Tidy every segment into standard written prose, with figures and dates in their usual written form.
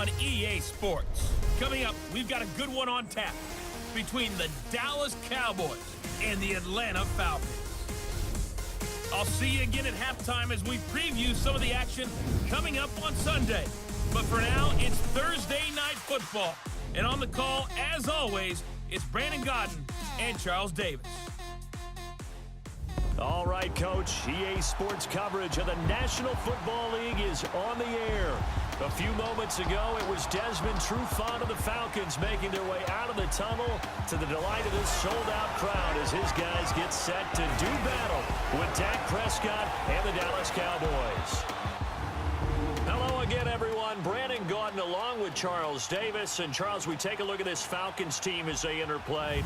on EA Sports. Coming up, we've got a good one on tap between the Dallas Cowboys and the Atlanta Falcons. I'll see you again at halftime as we preview some of the action coming up on Sunday. But for now, it's Thursday Night Football. And on the call, as always, it's Brandon Godden and Charles Davis. All right, Coach. EA Sports coverage of the National Football League is on the air. A few moments ago, it was Desmond Trufant of the Falcons making their way out of the tunnel to the delight of this sold-out crowd as his guys get set to do battle with Dak Prescott and the Dallas Cowboys. Hello again, everyone. Brandon Gaudin along with Charles Davis. And, Charles, we take a look at this Falcons team as they enter play.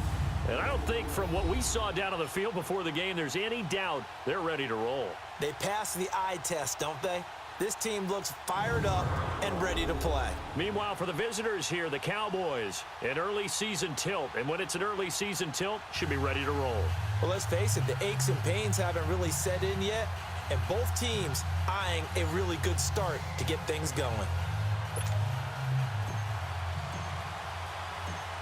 And I don't think from what we saw down on the field before the game there's any doubt they're ready to roll. They passed the eye test, don't they? This team looks fired up and ready to play. Meanwhile, for the visitors here, the Cowboys, an early season tilt. And when it's an early season tilt, should be ready to roll. Well, let's face it, the aches and pains haven't really set in yet. And both teams eyeing a really good start to get things going.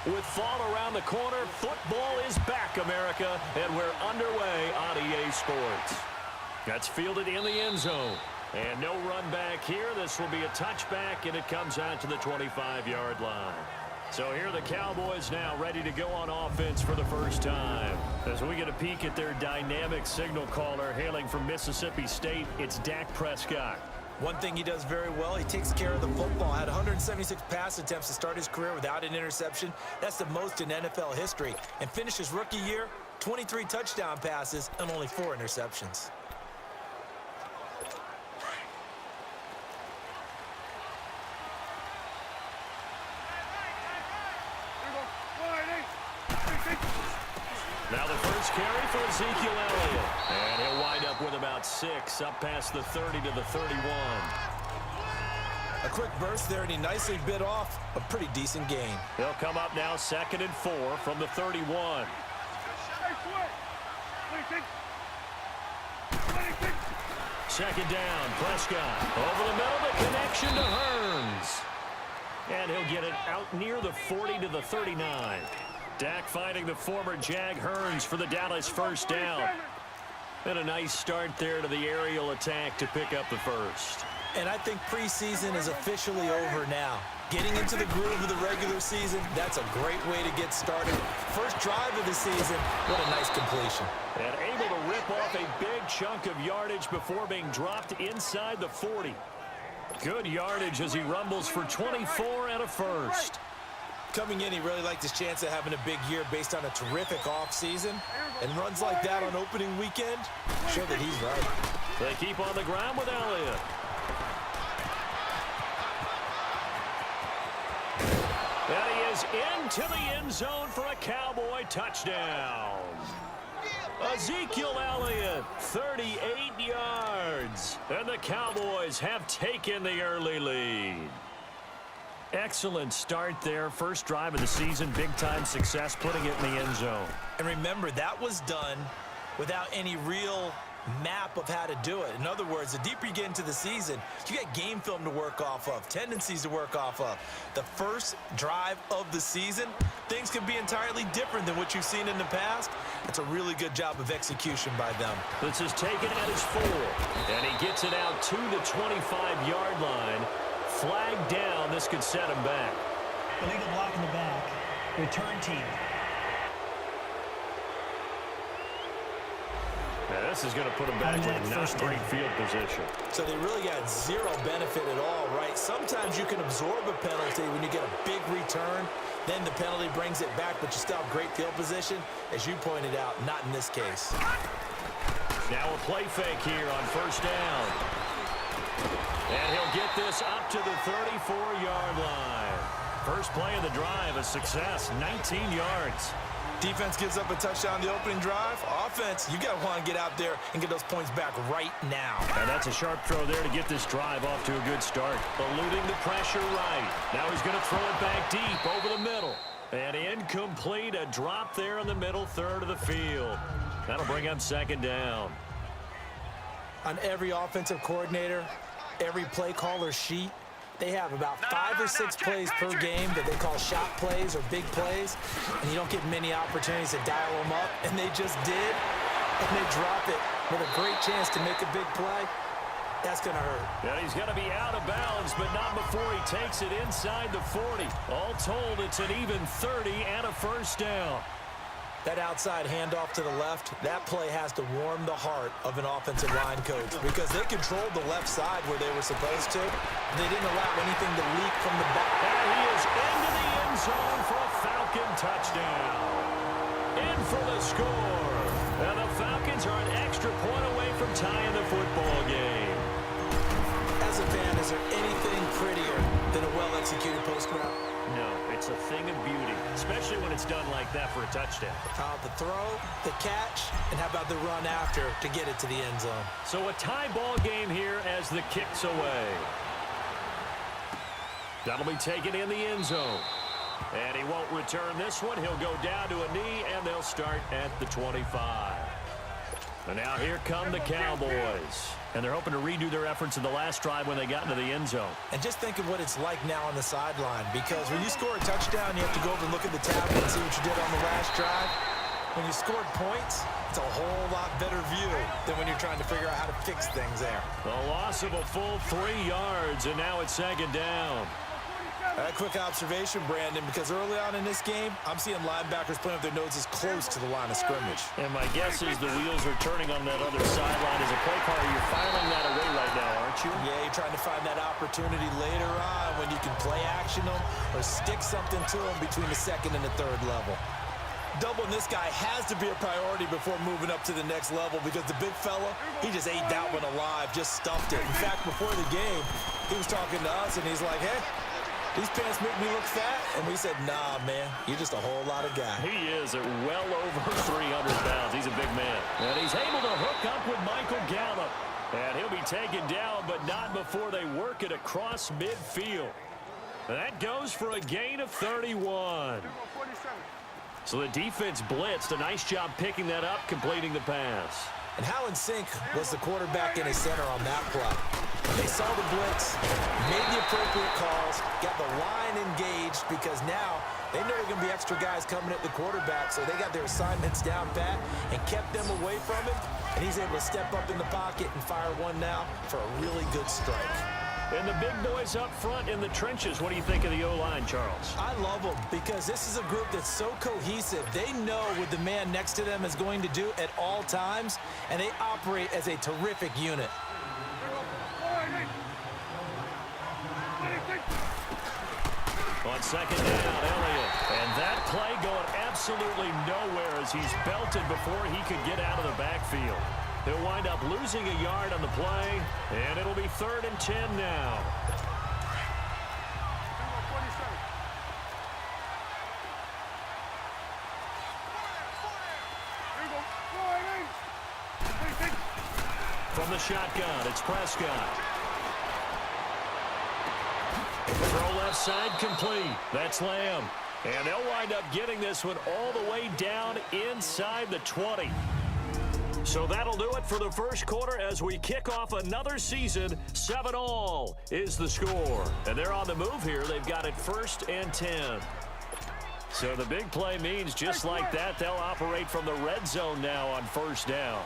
With fall around the corner, football is back, America, and we're underway on EA Sports. That's fielded in the end zone. And no run back here. This will be a touchback, and it comes out to the 25-yard line. So here are the Cowboys now ready to go on offense for the first time. As we get a peek at their dynamic signal caller hailing from Mississippi State, it's Dak Prescott. One thing he does very well, he takes care of the football. Had 176 pass attempts to start his career without an interception. That's the most in NFL history. And finished his rookie year, 23 touchdown passes and only 4 interceptions. Now the first carry for Ezekiel Elliott. And he'll wind up with about 6, up past the 30 to the 31. A quick burst there, and he nicely bit off a pretty decent gain. He'll come up now 2nd and 4 from the 31. Second down, Prescott. Over the middle, the connection to Hearns. And he'll get it out near the 40 to the 39. Dak finding the former Jag Hearns for the Dallas first down. And a nice start there to the aerial attack to pick up the first. And I think preseason is officially over now. Getting into the groove of the regular season, that's a great way to get started. First drive of the season, what a nice completion. And able to rip off a big chunk of yardage before being dropped inside the 40. Good yardage as he rumbles for 24 and a first. Coming in, he really liked his chance of having a big year based on a terrific offseason. And runs like that on opening weekend show that he's right. They keep on the ground with Elliott. And he is into the end zone for a Cowboy touchdown. Ezekiel Elliott, 38 yards. And the Cowboys have taken the early lead. Excellent start there. First drive of the season. Big-time success putting it in the end zone. And remember, that was done without any real map of how to do it. In other words, the deeper you get into the season, you got game film to work off of, tendencies to work off of. The first drive of the season, things can be entirely different than what you've seen in the past. It's a really good job of execution by them. This is taken at his 4. And he gets it out to the 25-yard line. Flag down. This could set him back. Illegal block in the back. Return team. Now this is going to put him back in not great field position. So they really got zero benefit at all, right? Sometimes you can absorb a penalty when you get a big return. Then the penalty brings it back, but you still have great field position. As you pointed out, not in this case. Now a play fake here on first down. And he'll get this up to the 34-yard line. First play of the drive, a success, 19 yards. Defense gives up a touchdown the opening drive. Offense, you got to want to get out there and get those points back right now. And that's a sharp throw there to get this drive off to a good start. Eluding the pressure right. Now he's going to throw it back deep over the middle. And incomplete, a drop there in the middle third of the field. That'll bring up second down. On every offensive coordinator, every play caller sheet, They have about 5 or 6 plays per game that they call shot plays or big plays, and you don't get many opportunities to dial them up, and they just did, and they drop it with a great chance to make a big play. That's going to hurt. And he's going to be out of bounds, but not before he takes it inside the 40. All told, it's an even 30 and a first down. That outside handoff to the left, that play has to warm the heart of an offensive line coach because they controlled the left side where they were supposed to. They didn't allow anything to leak from the back. And he is into the end zone for a Falcon touchdown. In for the score. And the Falcons are an extra point away from tying the football game. As a fan, is there anything prettier than a well-executed post route? No, it's a thing of beauty, especially when it's done like that for a touchdown. How about the throw, the catch, and how about the run after to get it to the end zone? So a tie ball game here as the kick's away. That'll be taken in the end zone. And he won't return this one. He'll go down to a knee, and they'll start at the 25. And now here come the Cowboys. And they're hoping to redo their efforts in the last drive when they got into the end zone. And just think of what it's like now on the sideline, because when you score a touchdown, you have to go over and look at the tablet and see what you did on the last drive. When you scored points, it's a whole lot better view than when you're trying to figure out how to fix things there. A loss of a full 3 yards, and now it's second down. A quick observation, Brandon, because early on in this game, I'm seeing linebackers playing with their noses close to the line of scrimmage. And my guess is the wheels are turning on that other sideline. As a play caller, you're filing that away right now, aren't you? Yeah, you're trying to find that opportunity later on when you can play action them or stick something to them between the second and the third level. Doubling this guy has to be a priority before moving up to the next level because the big fella, he just ate that one alive, just stuffed it. In fact, before the game, he was talking to us, and he's like, hey, these pants make me look fat. And we said, nah, man, you're just a whole lot of guy. He is at well over 300 pounds. He's a big man. And he's able to hook up with Michael Gallup. And he'll be taken down, but not before they work it across midfield. That goes for a gain of 31. So the defense blitzed. A nice job picking that up, completing the pass. And how in sync was the quarterback and his center on that play? They saw the blitz, made the appropriate calls, got the line engaged because now they know there are going to be extra guys coming at the quarterback, so they got their assignments down pat and kept them away from him, and he's able to step up in the pocket and fire one now for a really good strike. And the big boys up front in the trenches. What do you think of the O-line, Charles? I love them because this is a group that's so cohesive. They know what the man next to them is going to do at all times, and they operate as a terrific unit. On second down, Elliott. And that play going absolutely nowhere as he's belted before he could get out of the backfield. He'll wind up losing a yard on the play, and it'll be 3rd and 10 now. From the shotgun, it's Prescott. Throw left side complete. That's Lamb. And they'll wind up getting this one all the way down inside the 20. So that'll do it for the first quarter as we kick off another season. 7-all is the score. And they're on the move here. They've got it 1st and 10. So the big play means just like that, they'll operate from the red zone now on 1st down.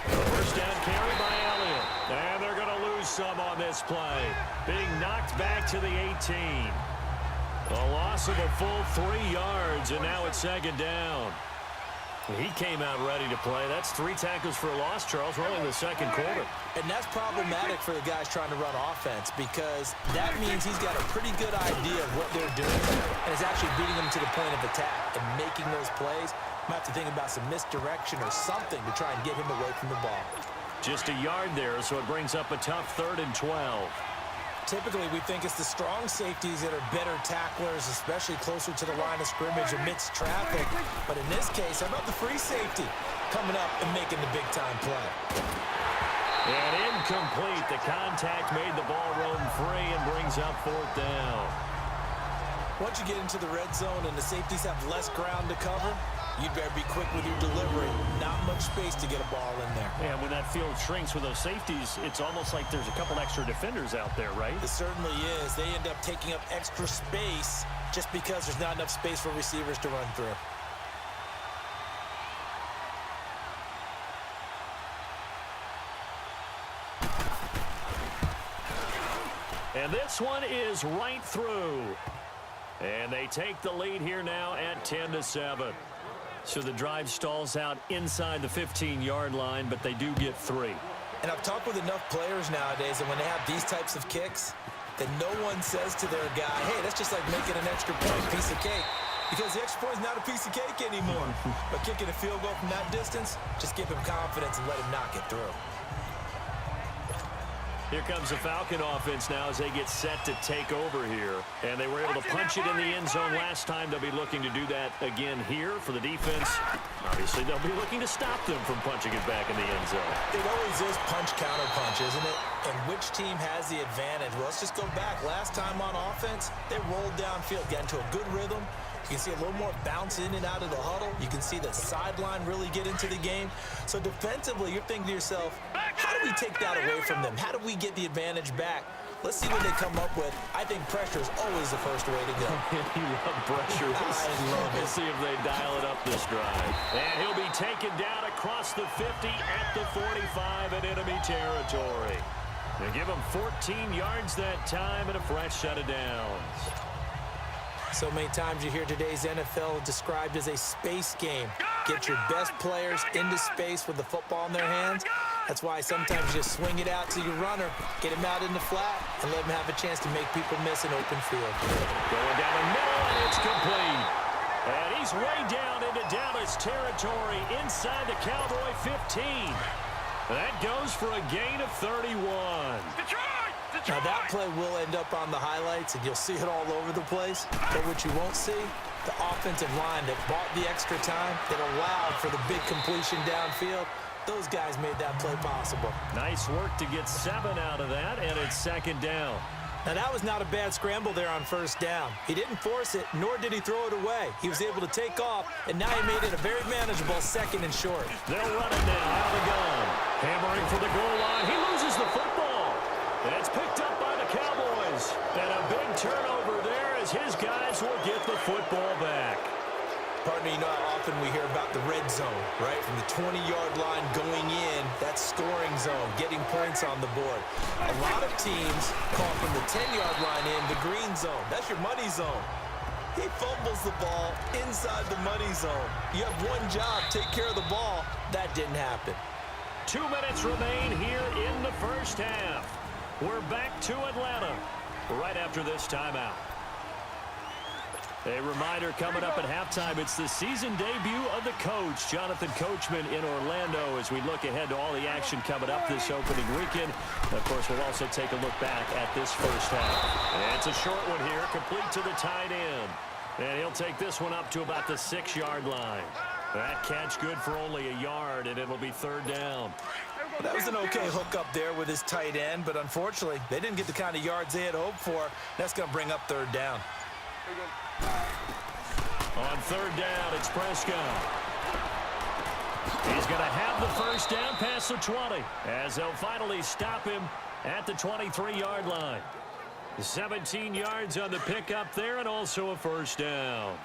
First down carry by Elliott. And they're going to lose some on this play. Being knocked back to the 18. A loss of a full 3 yards, and now it's 2nd down. He came out ready to play. That's 3 tackles for a loss, Charles. We're only in the 2nd quarter. And that's problematic for the guys trying to run offense because that means he's got a pretty good idea of what they're doing and is actually beating them to the point of attack and making those plays. Might have to think about some misdirection or something to try and get him away from the ball. Just a yard there, so it brings up a tough 3rd and 12. Typically, we think it's the strong safeties that are better tacklers, especially closer to the line of scrimmage amidst traffic. But in this case, how about the free safety coming up and making the big-time play? And incomplete. The contact made the ball roam free and brings up 4th down. Once you get into the red zone and the safeties have less ground to cover, you'd better be quick with your delivery. Not much space to get a ball in there. And when that field shrinks with those safeties, it's almost like there's a couple extra defenders out there, right? It certainly is. They end up taking up extra space just because there's not enough space for receivers to run through. And this one is right through. And they take the lead here now at 10-7. So the drive stalls out inside the 15-yard line, but they do get 3. And I've talked with enough players nowadays, and when they have these types of kicks, that no one says to their guy, hey, that's just like making an extra point, piece of cake. Because the extra point is not a piece of cake anymore. But kicking a field goal from that distance, just give him confidence and let him knock it through. Here comes the Falcon offense now as they get set to take over here. And they were able to punch it in the end zone last time. They'll be looking to do that again here for the defense. Obviously, they'll be looking to stop them from punching it back in the end zone. It always is punch-counter-punch, isn't it? And which team has the advantage? Well, let's just go back. Last time on offense, they rolled downfield, got into a good rhythm. You can see a little more bounce in and out of the huddle. You can see the sideline really get into the game. So defensively, you're thinking to yourself, how do we take that away from them? How do we get the advantage back? Let's see what they come up with. I think pressure is always the first way to go. You love pressure. I love it. Let's see if they dial it up this drive. And he'll be taken down across the 50 at the 45 in enemy territory. They give him 14 yards that time and a fresh set of downs. So many times you hear today's NFL described as a space game. Get your best players into space with the football in their hands. That's why sometimes you just swing it out to your runner, get him out in the flat, and let him have a chance to make people miss an open field. Going down the middle, and it's complete. And he's way down into Dallas territory inside the Cowboy 15. That goes for a gain of 31. Now that play will end up on the highlights, and you'll see it all over the place. But what you won't see, the offensive line that bought the extra time, that allowed for the big completion downfield, those guys made that play possible. Nice work to get 7 out of that, and it's second down. Now that was not a bad scramble there on first down. He didn't force it, nor did he throw it away. He was able to take off, and now he made it a very manageable second and short. They'll run it now out of the gun. Hammering for the goal line. He loses the football. And it's picked up by the Cowboys. And a big turnover there as his guys will get the football back. Partner, you know how often we hear about the red zone, right? From the 20-yard line going in, that's scoring zone, getting points on the board. A lot of teams call from the 10-yard line in the green zone. That's your money zone. He fumbles the ball inside the money zone. You have one job, take care of the ball. That didn't happen. 2 minutes remain here in the first half. We're back to Atlanta right after this timeout. A reminder coming up at halftime, it's the season debut of the coach, Jonathan Coachman in Orlando, as we look ahead to all the action coming up this opening weekend. And of course, we'll also take a look back at this first half. And it's a short one here, complete to the tight end. And he'll take this one up to about the 6-yard line. That catch good for only a yard, and it'll be third down. That was an okay hook up there with his tight end, but unfortunately, they didn't get the kind of yards they had hoped for. That's going to bring up third down. On third down, it's Prescott. He's going to have the first down past the 20, as they'll finally stop him at the 23-yard line. 17 yards on the pickup there, and also a first down.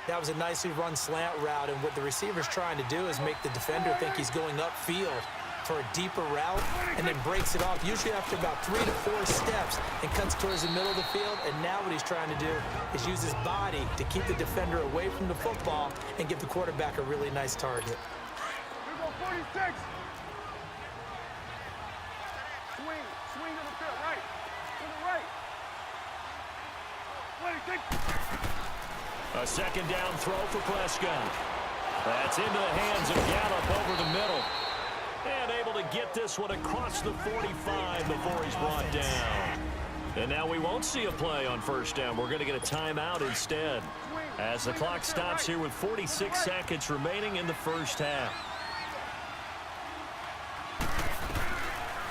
That was a nicely run slant route, and what the receiver's trying to do is make the defender think he's going upfield for a deeper route, and then breaks it off, usually after about 3 to 4 steps, and cuts towards the middle of the field. And now what he's trying to do is use his body to keep the defender away from the football and give the quarterback a really nice target. Here go 46. Swing to the field, right. To the right. 26. A second down throw for Prescott. That's into the hands of Gallup over the middle. And able to get this one across the 45 before he's brought down. And now we won't see a play on first down. We're going to get a timeout instead, as the clock stops here with 46 seconds remaining in the first half.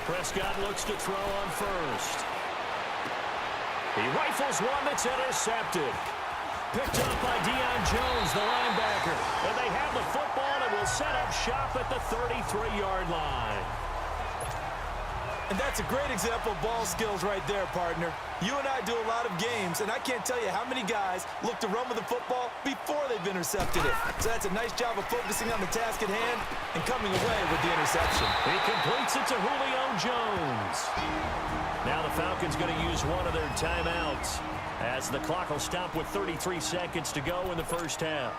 Prescott looks to throw on first. He rifles one that's intercepted. Picked up by Deion Jones, the linebacker. And they have the football and will set up shop at the 33-yard line. And that's a great example of ball skills right there, partner. You and I do a lot of games, and I can't tell you how many guys look to run with the football before they've intercepted it. So that's a nice job of focusing on the task at hand and coming away with the interception. He completes it to Julio Jones. Now the Falcons going to use one of their timeouts as the clock will stop with 33 seconds to go in the first half.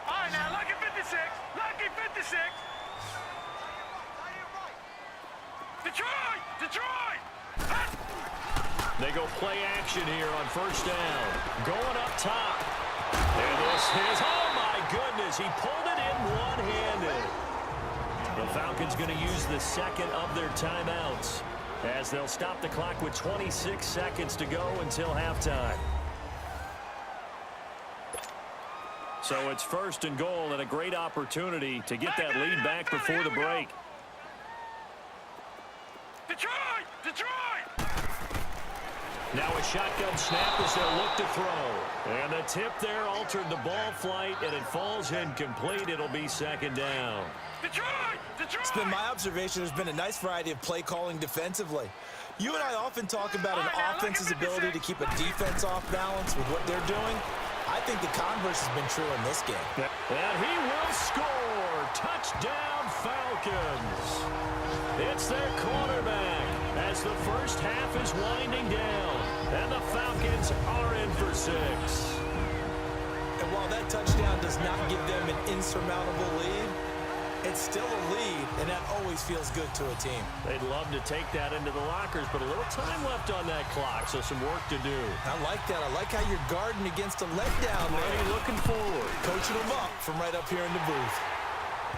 All right, now, lucky 56. Lucky 56. Detroit! Detroit! They go play action here on first down. Going up top. And this is, oh my goodness, he pulled it in one-handed. The Falcons going to use the second of their timeouts as they'll stop the clock with 26 seconds to go until halftime. So it's first and goal and a great opportunity to get that lead back before the break. Detroit! Detroit! Now a shotgun snap as they'll look to throw. And the tip there altered the ball flight, and it falls incomplete. It'll be second down. Detroit! Detroit! It's been my observation there's been a nice variety of play calling defensively. You and I often talk about an offense's ability to keep a defense off balance with what they're doing. I think the converse has been true in this game. And he will score. Touchdown, Falcons. It's their quarterback as the first half is winding down. And the Falcons are in for 6. And while that touchdown does not give them an insurmountable lead, it's still a lead, and that always feels good to a team. They'd love to take that into the lockers, but a little time left on that clock, so some work to do. I like that. I like how you're guarding against a letdown there. Maybe looking forward. Coaching them up from right up here in the booth.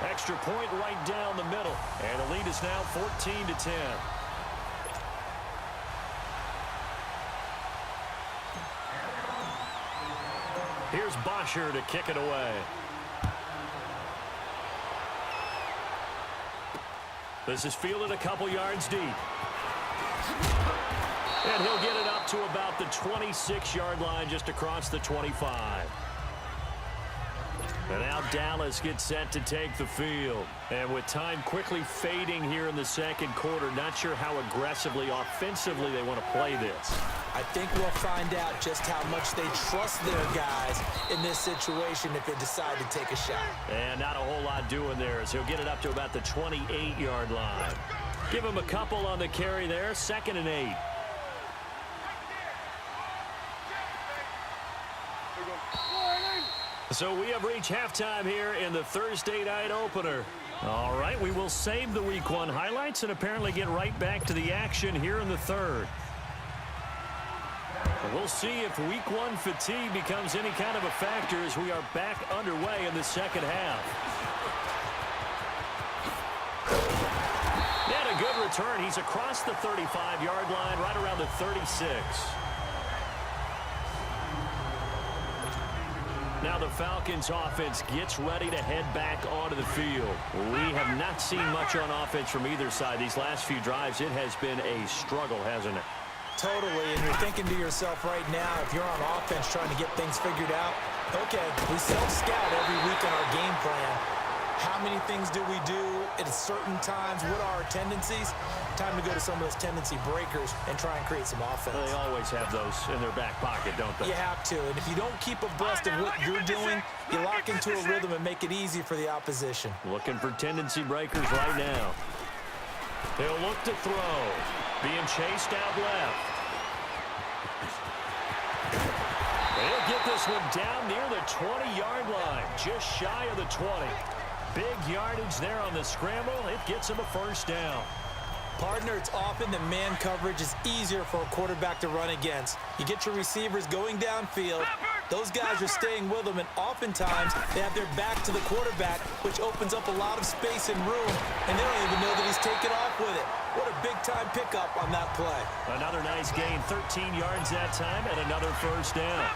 Extra point right down the middle, and the lead is now 14-10. Here's Bosher to kick it away. This is fielded a couple yards deep. And he'll get it up to about the 26-yard line, just across the 25. And now Dallas gets set to take the field. And with time quickly fading here in the second quarter, not sure how aggressively, offensively they want to play this. I think we'll find out just how much they trust their guys in this situation if they decide to take a shot. And not a whole lot doing there as he'll get it up to about the 28-yard line. Give him a couple on the carry there, 2nd and 8. So we have reached halftime here in the Thursday night opener. All right, we will save the Week 1 highlights and apparently get right back to the action here in the third. We'll see if Week 1 fatigue becomes any kind of a factor as we are back underway in the second half. And a good return. He's across the 35-yard line, right around the 36. Now the Falcons offense gets ready to head back onto the field. We have not seen much on offense from either side. These last few drives, it has been a struggle, hasn't it? Totally, and you're thinking to yourself right now, if you're on offense trying to get things figured out, okay, we self-scout every week in our game plan. How many things do we do at certain times? What are our tendencies? Time to go to some of those tendency breakers and try and create some offense. They always have those in their back pocket, don't they? You have to, and if you don't keep abreast of what you're doing, you lock into a rhythm and make it easy for the opposition. Looking for tendency breakers right now. He'll look to throw. Being chased out left. They'll get this one down near the 20-yard line, just shy of the 20. Big yardage there on the scramble. It gets him a first down. Partner, it's often that man coverage is easier for a quarterback to run against. You get your receivers going downfield. Those guys are staying with them, and oftentimes they have their back to the quarterback, which opens up a lot of space and room, and they don't even know that he's taken off with it. What a big-time pickup on that play. Another nice gain, 13 yards that time, and another first down.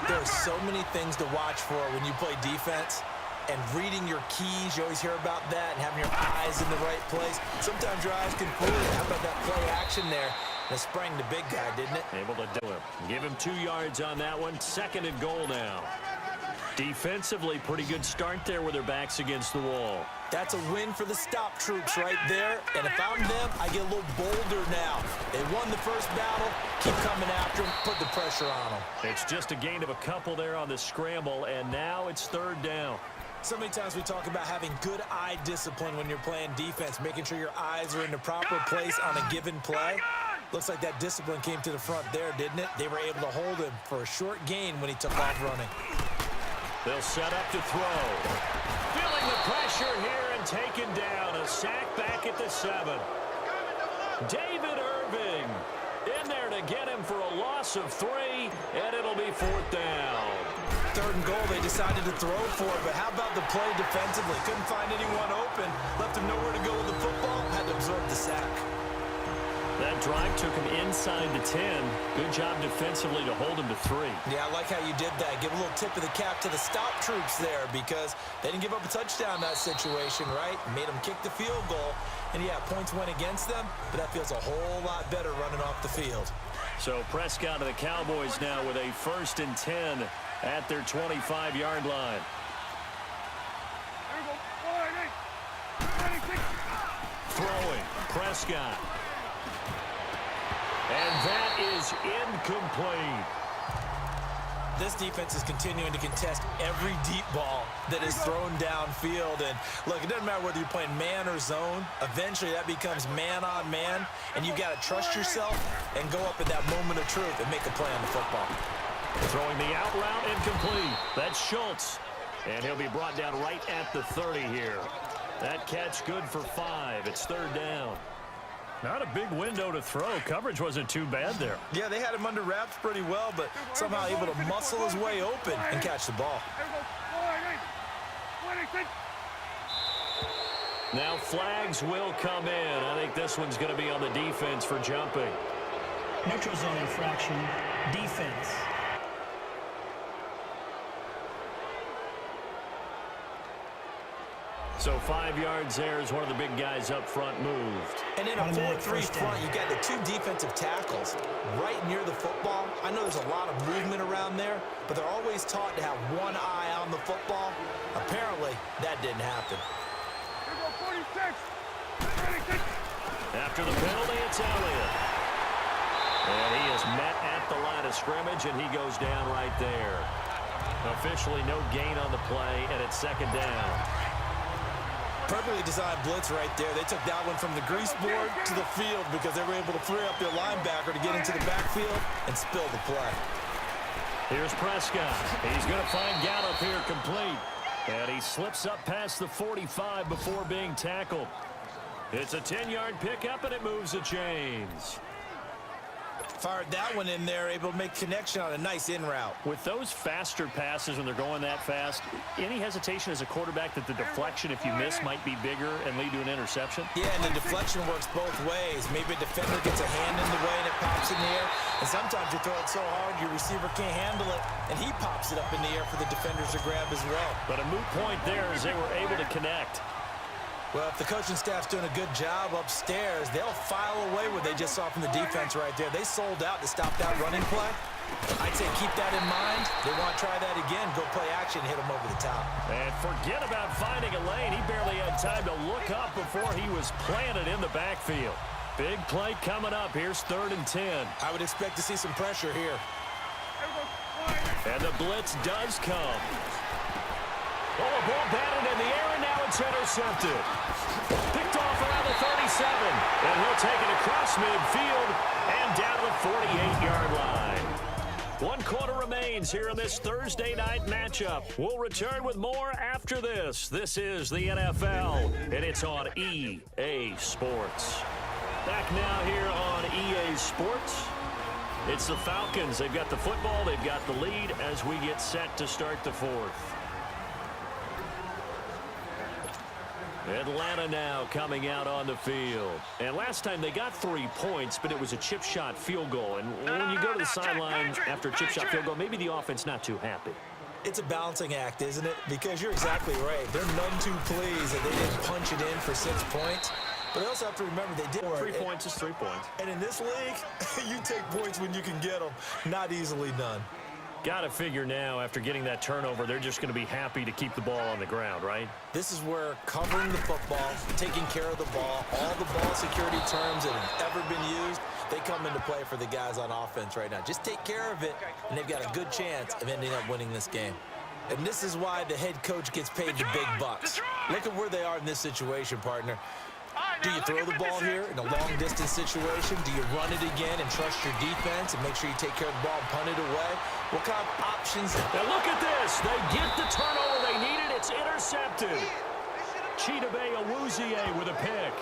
There are so many things to watch for when you play defense. And reading your keys, you always hear about that, and having your eyes in the right place. Sometimes your eyes can fool you. How about that play action there? And it sprang the big guy, didn't it? Able to do it. Give him 2 yards on that one. 2nd and goal now. Defensively, pretty good start there with their backs against the wall. That's a win for the stop troops right there. And if I'm them, I get a little bolder now. They won the first battle. Keep coming after them. Put the pressure on them. It's just a gain of a couple there on the scramble, and now it's 3rd down. So many times we talk about having good eye discipline when you're playing defense, making sure your eyes are in the proper place on a given play. Looks like that discipline came to the front there, didn't it? They were able to hold him for a short gain when he took off running. They'll set up to throw. Feeling the pressure here and taken down. A sack back at the 7. David Irving in there to get him for a loss of 3, and it'll be 4th down. 3rd and goal, they decided to throw for it, but how about the play defensively? Couldn't find anyone open, left him nowhere to go with the football, had to absorb the sack. That drive took him inside the 10. Good job defensively to hold him to 3. Yeah, I like how you did that. Give a little tip of the cap to the stop troops there because they didn't give up a touchdown in that situation, right? Made them kick the field goal. And, yeah, points went against them, but that feels a whole lot better running off the field. So Prescott and the Cowboys now with a 1st and 10 at their 25-yard line. Throwing, Prescott. And that is incomplete. This defense is continuing to contest every deep ball that is thrown downfield. And, look, it doesn't matter whether you're playing man or zone. Eventually, that becomes man-on-man, and you've got to trust yourself and go up at that moment of truth and make a play on the football. Throwing the out route incomplete. That's Schultz. And he'll be brought down right at the 30 here. That catch good for 5. It's 3rd down. Not a big window to throw. Coverage wasn't too bad there. Yeah, they had him under wraps pretty well, but somehow able to muscle his way open and catch the ball. Now flags will come in. I think this one's going to be on the defense for jumping. Neutral zone infraction, defense. So 5 yards there as one of the big guys up front moved. And in a 4-3 front, you got the 2 defensive tackles right near the football. I know there's a lot of movement around there, but they're always taught to have one eye on the football. Apparently, that didn't happen. After the penalty, it's Elliott. And he is met at the line of scrimmage, and he goes down right there. Officially no gain on the play, and it's 2nd down. Perfectly designed blitz right there. They took that one from the grease board to the field because they were able to free up their linebacker to get into the backfield and spill the play. Here's Prescott. He's going to find Gallup here complete. And he slips up past the 45 before being tackled. It's a 10-yard pickup, and it moves the chains. Fired that one in there, able to make connection on a nice in route. With those faster passes when they're going that fast, any hesitation as a quarterback that the deflection, if you miss, might be bigger and lead to an interception? Yeah, and the deflection works both ways. Maybe a defender gets a hand in the way and it pops in the air. And sometimes you throw it so hard your receiver can't handle it, and he pops it up in the air for the defenders to grab as well. But a moot point there as they were able to connect. Well, if the coaching staff's doing a good job upstairs, they'll file away what they just saw from the defense right there. They sold out to stop that running play. I'd say keep that in mind. They want to try that again, go play action, hit them over the top. And forget about finding a lane. He barely had time to look up before he was planted in the backfield. Big play coming up. Here's 3rd and 10. I would expect to see some pressure here. And the blitz does come. Oh, a ball batted in the air, and now it's intercepted. Picked off around the 37, and he'll take it across midfield and down to the 48-yard line. 1 quarter remains here in this Thursday night matchup. We'll return with more after this. This is the NFL, and it's on EA Sports. Back now here on EA Sports. It's the Falcons. They've got the football. They've got the lead as we get set to start the 4th. Atlanta now coming out on the field. And last time they got 3 points, but it was a chip shot field goal. And when you go to the sideline after a chip shot field goal, maybe the offense not too happy. It's a balancing act, isn't it? Because you're exactly right. They're none too pleased that they didn't punch it in for 6 points. But they also have to remember they did 3 points is 3 points. And in this league, you take points when you can get them. Not easily done. Got to figure now, after getting that turnover, they're just going to be happy to keep the ball on the ground, right? This is where covering the football, taking care of the ball, all the ball security terms that have ever been used, they come into play for the guys on offense right now. Just take care of it, and they've got a good chance of ending up winning this game. And this is why the head coach gets paid the big bucks. Look at where they are in this situation, partner. Do you throw the ball here in a long-distance situation? Do you run it again and trust your defense and make sure you take care of the ball and punt it away? What kind of options? Now look at this. They get the turnover they needed. It's intercepted. Chidobe Awuzie with a pick.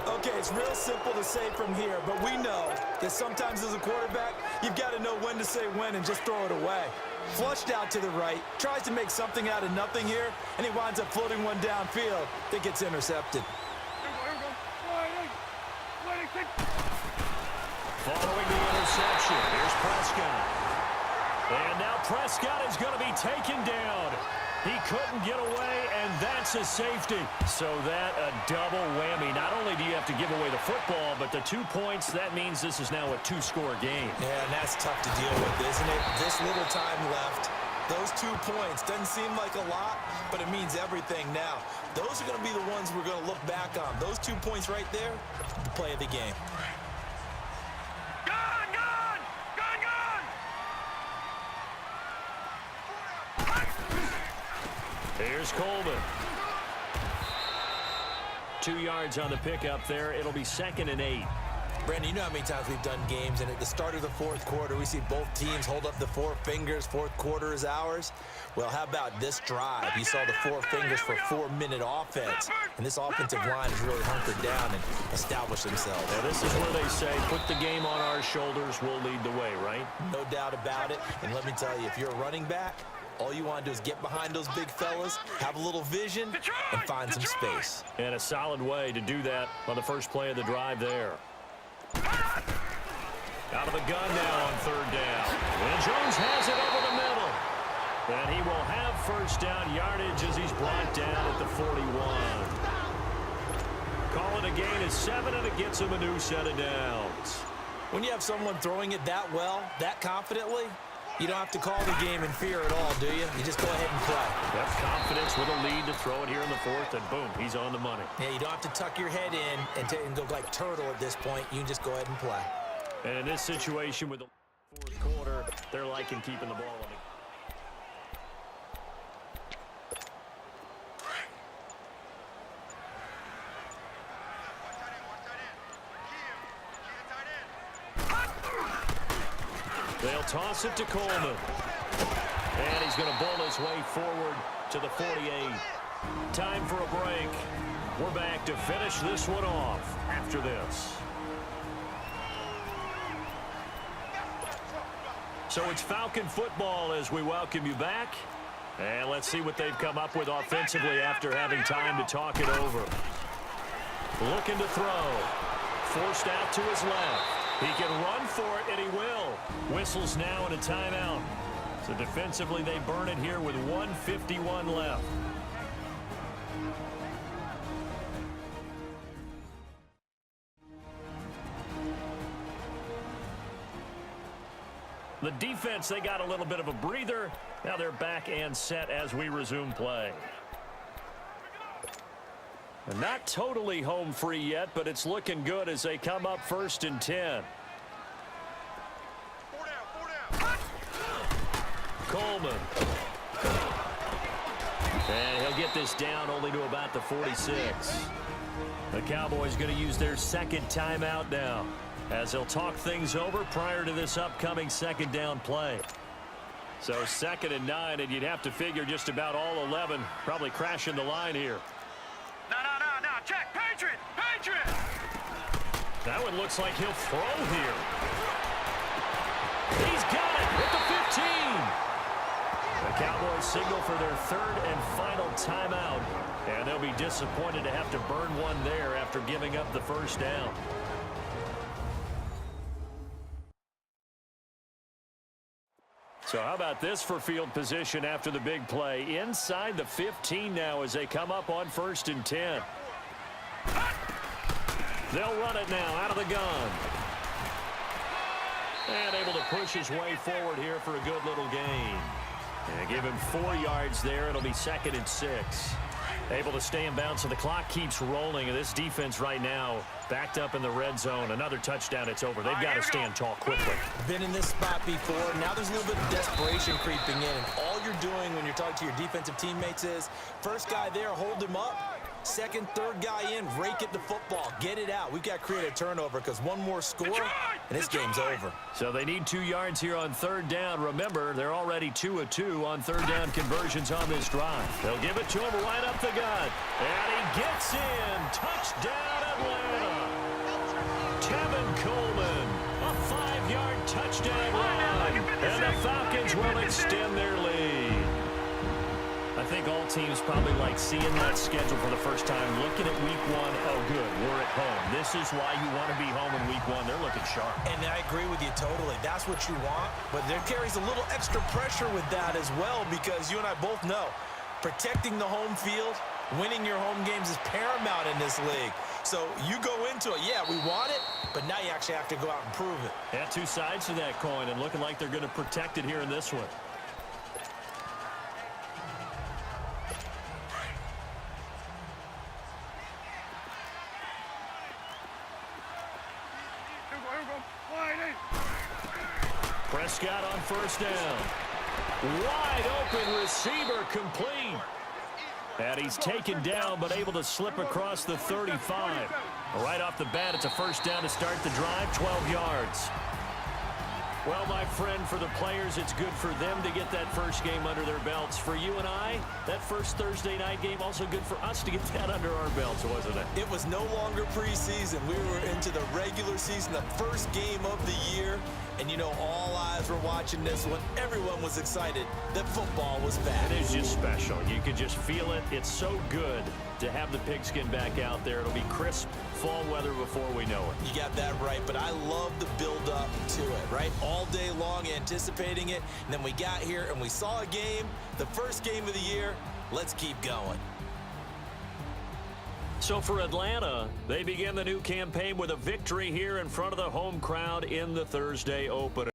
Okay, it's real simple to say from here, but we know that sometimes as a quarterback, you've got to know when to say when and just throw it away. Flushed out to the right, tries to make something out of nothing here, and he winds up floating one downfield that gets intercepted. Following the interception, here's Prescott. And now Prescott is going to be taken down. He couldn't get away, and that's a safety. So that a double whammy. Not only do you have to give away the football, but the 2 points, that means this is now a 2-score game. Yeah, and that's tough to deal with, isn't it? This little time left. Those 2 points doesn't seem like a lot, but it means everything now. Those are going to be the ones we're going to look back on. Those 2 points right there, the play of the game. Gone, gone! Gone, gone! Here's Coleman. 2 yards on the pickup there. It'll be 2nd and 8. Brandon, you know how many times we've done games, and at the start of the fourth quarter, we see both teams hold up the 4 fingers. Fourth quarter is ours. Well, how about this drive? You saw the 4 fingers for 4-minute offense, and this offensive line has really hunkered down and established themselves. Now, this is where they say, put the game on our shoulders, we'll lead the way, right? No doubt about it. And let me tell you, if you're a running back, all you want to do is get behind those big fellas, have a little vision, and find some space. And a solid way to do that on the first play of the drive there. Out of the gun now on 3rd down. And Jones has it over the middle. And he will have first down yardage as he's brought down at the 41. Call it a gain of 7, and it gets him a new set of downs. When you have someone throwing it that well, that confidently, you don't have to call the game in fear at all, do you? You just go ahead and play. That's confidence with a lead to throw it here in the 4th, and boom, he's on the money. Yeah, you don't have to tuck your head in and go like turtle at this point. You can just go ahead and play. And in this situation with the 4th quarter, they're liking keeping the ball on the They'll toss it to Coleman. And he's going to bull his way forward to the 48. Time for a break. We're back to finish this one off after this. So it's Falcon football as we welcome you back. And let's see what they've come up with offensively after having time to talk it over. Looking to throw. Forced out to his left. He can run for it, and he will. Whistles now and a timeout. So defensively, they burn it here with 1:51 left. The defense, they got a little bit of a breather. Now they're back and set as we resume play. Not totally home free yet, but it's looking good as they come up 1st and 10. Coleman. And he'll get this down only to about the 46. The Cowboys going to use their 2nd timeout now as they'll talk things over prior to this upcoming 2nd down play. So 2nd and 9, and you'd have to figure just about all 11 probably crashing the line here. No, check, Patriot! That one looks like he'll throw here. He's got it at the 15. The Cowboys signal for their 3rd and final timeout. And they'll be disappointed to have to burn one there after giving up the 1st down. So how about this for field position after the big play? Inside the 15 now as they come up on 1st and 10. They'll run it now out of the gun. And able to push his way forward here for a good little gain. And give him 4 yards there. It'll be 2nd and 6. Able to stay in bounds, so the clock keeps rolling. And this defense right now backed up in the red zone. Another touchdown, it's over. They've got to stand tall quickly. Been in this spot before. Now there's a little bit of desperation creeping in. And all you're doing when you're talking to your defensive teammates is, first guy there, hold him up. Second, third guy in, rake at the football. Get it out. We've got to create a turnover because one more score, and this game's over. So they need 2 yards here on 3rd down. Remember, they're already 2 of 2 on 3rd down conversions on this drive. They'll give it to him right up the gut. And he gets in. Touchdown, Atlanta. Tevin Coleman, a 5-yard touchdown run. And the Falcons will extend their lead. I think all teams probably like seeing that schedule for the first time, looking at week 1. Oh, good, we're at home. This is why you want to be home in week 1. They're looking sharp. And I agree with you totally. That's what you want. But there carries a little extra pressure with that as well, because you and I both know protecting the home field, winning your home games is paramount in this league. So you go into it, yeah, we want it, but now you actually have to go out and prove it. Yeah, 2 sides to that coin, and looking like they're going to protect it here in this one. Prescott on 1st down. Wide open receiver, complete. And he's taken down, but able to slip across the 35. Right off the bat, it's a 1st down to start the drive, 12 yards. Well, my friend, for the players, it's good for them to get that first game under their belts. For you and I, that first Thursday night game, also good for us to get that under our belts, wasn't it? It was no longer preseason. We were into the regular season, the first game of the year. And, you know, all eyes were watching this one. Everyone was excited that football was back. It is just special. You could just feel it. It's so good to have the pigskin back out there. It'll be crisp fall weather before we know it. You got that right, but I love the build-up to it, right? All day long anticipating it, and then we got here and we saw a game, the first game of the year. Let's keep going. So for Atlanta, they begin the new campaign with a victory here in front of the home crowd in the Thursday opener.